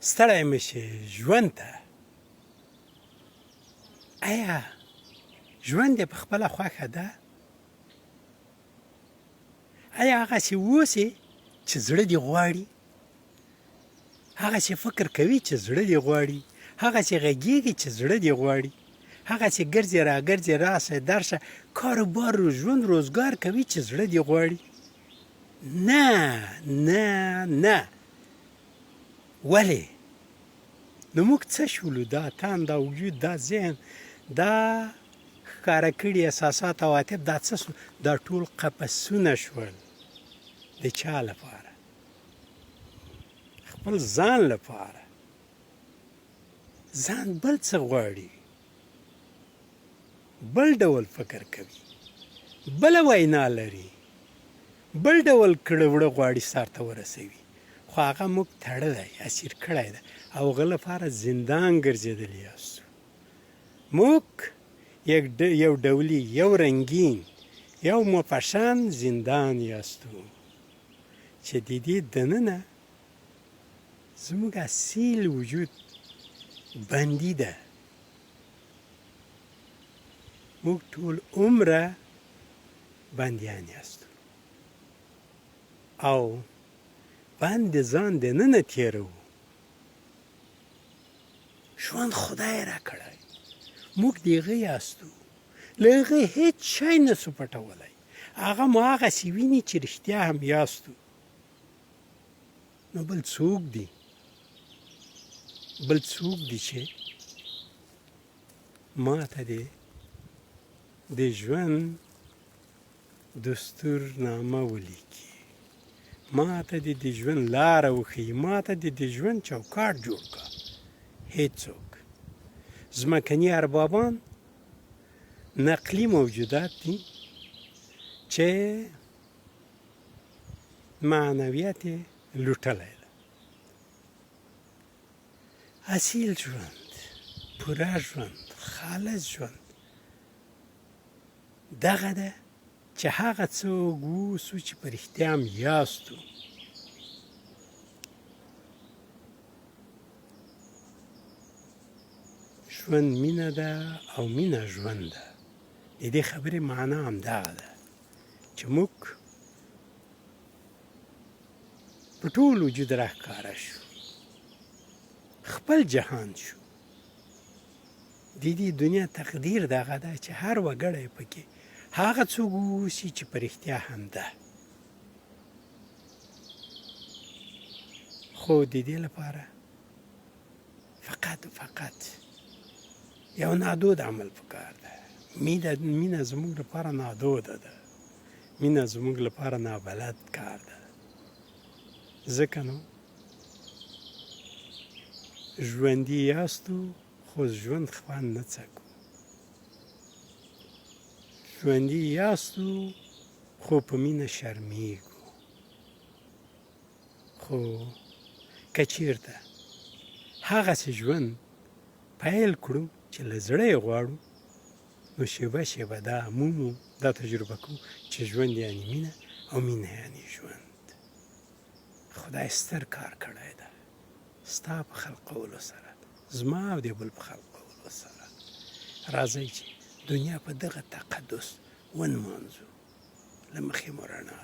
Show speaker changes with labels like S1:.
S1: ستړی مه شې ژوند ته. آیا ژوند دې په خپله خوښه ده؟ آیا هغسې اوسې چې زړه دې غواړي؟ هغسې فکر کوي چې زړه دې غواړي؟ هغسې غږېږي چې زړه دې غواړي؟ هغسې ګرځې راګرځې راشه درشه کاروبار ژوند روزګار کوي چې زړه دې غواړي؟ نه نه نه. ولې؟ نو موږ څه شولو؟ دا تن، دا وجود، دا ذهن، دا ښکاره کړي احساسات او عواطف، دا څه شول؟ دا ټول قفسونه شول. د چا لپاره؟ خپل ځان لپاره. ځان بل څه غواړي، بل ډول فکر کوي، بله وینا لري، بل ډول کړه وړه غواړي سر ته ورسوي. خو هغه موږ تړلی، اسیر کړی ده او هغه لپاره زندان ګرځېدلي یاستو. موږ یو ډولي، یو رنګین، یو مفشان زندان یاستو چې د دې دننه زموږ اصیل وجود بندي ده. موږ ټول عمره بندیان یاستو او بند ځان دننه تېروو. ژوند خدای را کړی، موږ د هغه یاستو، له هغه هېڅ شی نسو پټولی. هغه مو هغسې ویني چې رښتیا هم یاستو. نو بل څوک دی؟ بل څوک دی چې ما ته د ژوند دستورنامه ولیکي، ما ته د ژوند لاره وښیي، ما ته د ژوند چوکاټ جوړ کړه؟ هېڅوک. ځمکني اربابان نقلي موجودات دي چې معنویت یې لوټلی ده. اصیل ژوند، پوره ژوند، خالص ژوند دغه ده چې هغه څوک اوسو چې په رښتیا هم یاستو. ژوند مینه ده او مینه ژوند ده. د دې خبرې معنا همدغه ده چې موږ په ټول وجود راښکاره شو، خپل جهان شو. د دې دنیا تقدیر دغه ده چې هر وګړی پکې هغه څوک اوسي چې په رښتیا هم ده. خو د دې لپاره فقط یو نادود عمل پکار ده. مینه زموږ لپاره نادوده ده، مینه زموږ لپاره نابلد کار ده. ځکه نو ژوندي یاستو خو ژوند خوند نه څکو. ژوندي یاستو خو په مینه شرمېږو. خو که چېرته هغسې ژوند پیل کړو چې له زړه یې غواړو، نو شېبه شېبه دا مومو، دا تجربه کوو چې ژوند یعنې مینه او مینه یعنې ژوند. خدای ستر کار کړی ده ستا په خلقولو سره، زما او د بل په خلقولو سره. راځئ چې دنیا په دغه تقدس ونمانځو، له مخې مو رڼا